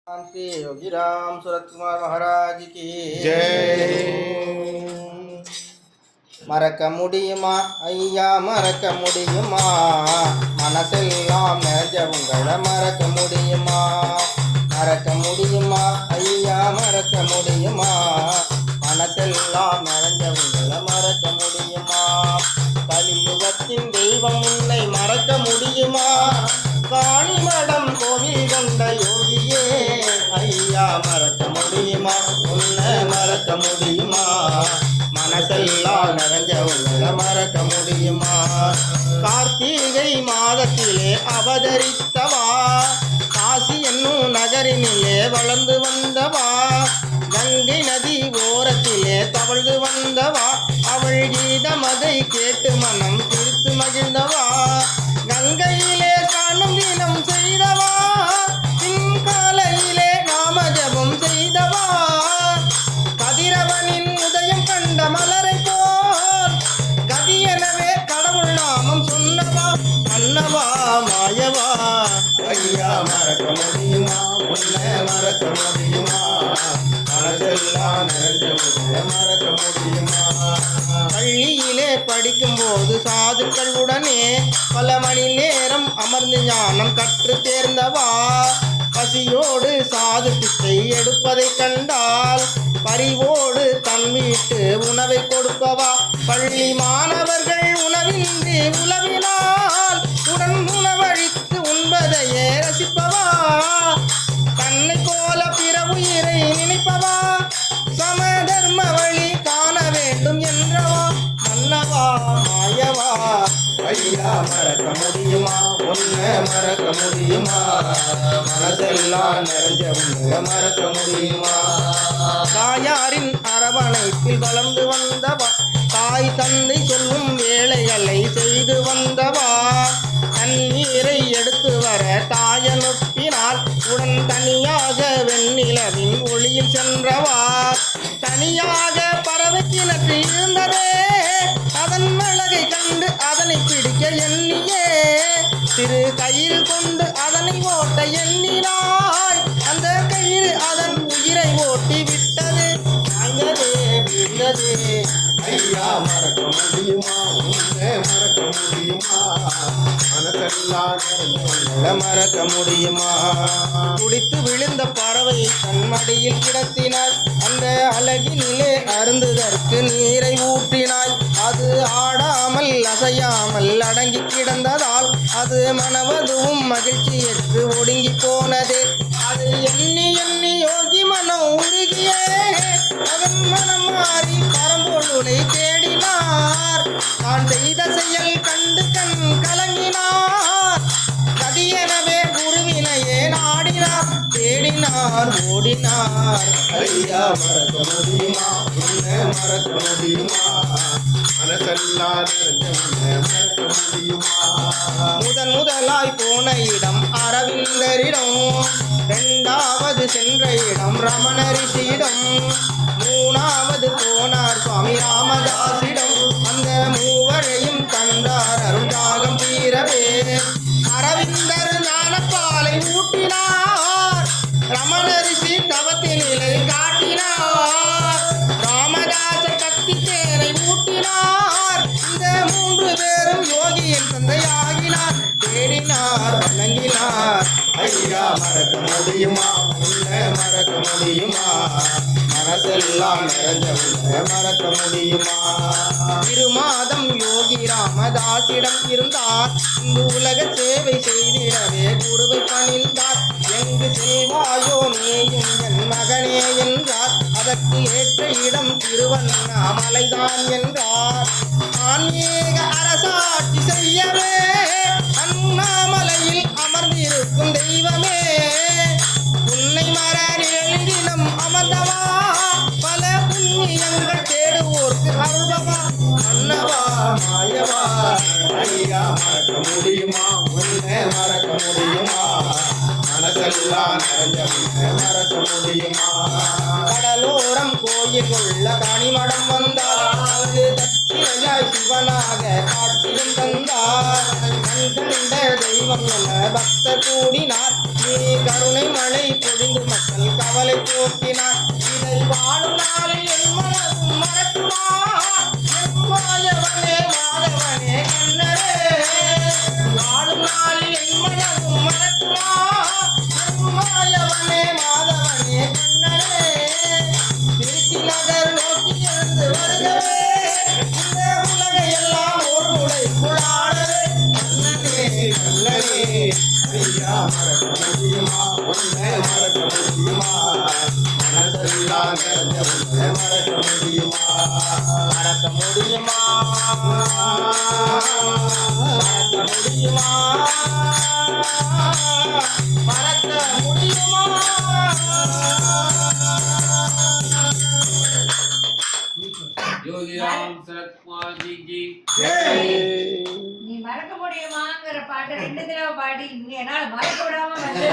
श्री योगी राम सूरत कुमार महाराज की जय। மறக்க முடியுமா ஐயா மறக்க முடியுமா மனசெல்லாம் நிறைஞ்ச உங்களை மறக்க முடியுமா மறக்க முடியுமா ஐயா மறக்க முடியுமா மனசெல்லாம் நிறைஞ்ச உங்களை மறக்க முடியுமா கலியுகத்தின் தெய்வம் உன்னை மறக்க முடியுமா காணிமடம் கோவில் கொண்ட யோகியே ஐயா மறக்க முடியுமா உன்னை மறக்க முடியுமா மனசெல்லாம் நிறைஞ்ச உங்களை மறக்க முடியுமா கார்த்திகை மாதத்திலே அவதரித்தவா காசி என்னும் நகரினிலே வளர்ந்து வந்தவா கங்கை நதி ஓரத்திலே தவழ்ந்து வந்தவா அவள் கீதமதை கேட்டு மனம் திருத்து மகிழ்ந்தவா கங்கையிலே காணும் தினம் செய்தவா பின்காலையிலே நாம ஜபம் செய்தவா கதிரவனின் உதயம் கண்ட மலரை போல் கதியெனவே கடவுள் நாமம் சொன்னவா அன்னவா மாயவா ஐயா மறக்க முடியுமா உன்னை மறக்க முடியுமா மனசெல்லாம் நிறைஞ்ச உன்னை மறக்க முடியுமா பள்ளியிலே படிக்கும்போது சாதுக்கள் உடனே பல மணி நேரம் அமர்ந்து ஞானம் கற்று தேர்ந்தவா பசியோடு சாது பிச்சை எடுப்பதை கண்டால் பரிவோடு தன் வீட்டு உணவை கொடுப்பவா பள்ளி மாணவர்கள் உணவின்றி உளவினால் உடன் உணவழித்து உண்பதையே ரசிப்பவா தன்னை போல பிற உயிரை நினைப்பவா சம தர்ம வழி காண வேண்டும் என்றவா மன்னவா மாயவா ஐயா மறக்க முடியுமா உன்னை மறக்க முடியுமா மனசெல்லாம் நிறைஞ்ச உன்னை மறக்க முடியுமா தாயாரின் அரவணைப்பில் வளர்ந்து வந்தவா தாய் தந்தை சொல்லும் வேலைகளை செய்து வந்தவா தண்ணீரை எடுத்து வர தாயனுப்பினால் உடன் தனியாக வெண்ணிலவின் ஒளியில் சென்றவா தனியாக பறவை கிணற்றில் இருந்ததே அதன் அழகை கண்டு அதனை பிடிக்க எண்ணியே சிறு கயிறு கொண்டு அதனை ஓட்ட எண்ணினாய் அந்த கயிறு அதன் உயிரை ஓட்டி விட்டது அங்கதே விழுந்தது ஐயா மறக்க முடியுமா உன்னை மறக்க முடியுமா மனசெல்லாம் மறக்க முடியுமா குடித்து விழுந்த பறவை கண்மடியில் கிடத்தினாய் அந்த அழகினிலே அருந்துதற்கு நீரை ஊற்றினாய் அது ஆடாமல் அசையாமல் அடங்கி கிடந்ததால் அது மனவதுவும் மகிழ்ச்சியற்று ஒடுங்கி போனதே அது எண்ணி எண்ணி யோகி மனம் உருகியே அதன் மனம் மாறி பரம்பொருளை தேடினார் தான் செய்த செயல் கண்டு கண் கலங்கினார் கதியெனவே குருவினையே நாடினார் தேடினார் ஓடினார் ஐயா மறக்க முடியுமா உன்னை மறக்க முடியுமா மனசெல்லாம் மறக்க முடியுமா முதலாய் போன இடம் அரவிந்தரிடம் இரண்டாவது சென்ற இடம் ரமண ரிஷியிடம் மூணாவது போனார் சுவாமி ராமதாசிடம் அந்த மூவரையும் கண்டார் அருள்தாகம் தீரவே அரவிந்தர் ஞானப்பாலை ஊட்டினார் ரமண ரிஷி தவத்தினிலை காட்டினார் ராமதாசர் கத்தி தேரை ஊட்டினார் இந்த மூன்று பேரும் யோகியின் தந்தையாகினார் தேடினார் வணங்கினார் ஐயா மறக்க முடியுமா உன்னை மறக்க முடியுமா மனசெல்லாம் நிறைஞ்ச உன்னை மறக்க முடியுமா திருமாதம் யோகி ராமதாசிடம் இருந்தார் இந்த உலக சேவை செய்திடவே குருவை பணிந்தார் எங்கு செல்வாயோ நீயும் என் மகனே என்றார் அதற்கு ஏற்ற இடம் திருவண்ணாமலைதான் என்றார் ஆன்மீக அரசாட்சி செய்யவே அண்ணாமலையில் அமர்ந்திருக்கும் தெய்வமே உன்னை மரணில் தினம் அமர்ந்தவா பல புண்ணியங்கள் தேடுவோர்க்கு அருள்பவா அன்னவா மாயவா ஐயா மறக்க முடியுமா உன்னை மறக்க முடியுமா மனசெல்லாம் நிறைஞ்ச உன்னை மறக்க முடியுமா கடலோரம் கோயில் கொள்ள கனிமடம் வந்தார் அங்கு தட்சிணையாய் சிவனாக காட்சியும் தந்தார் கண்ட தெய்வம் என பக்தர் கூடினார் நீ கருணை மழை பொழிந்து போக்கினான் இதை வாழும் நாளில் என் மனதும் மறக்குமா என் மாயவனே மாதவனே கண்ணரே வாழும் நாளில் என் மனதும் மறக்குமா என் மாயவனே மாதவனே கண்ணரே திருச்சி நகர் நோக்கி இருந்து வருகவே இந்த உலகை எல்லாம் ஒரு முறை குழாடவே கண்ணனே கண்ணனே ஐயா மறக்க முடியுமா உன்னை மறக்க முடியுமா மனசெல்லாம் நிறைஞ்ச உன்னை மறக்க முடியுமா மறக்க முடியுமா மறக்க முடியுமா மறக்க முடியுமா யோகிராம் சரத்குமார் ஜி கி நீ மறக்க முடியுமாங்கிற பாட்டு 2 தடவை பாடி என்னால மறக்க விடாம வந்து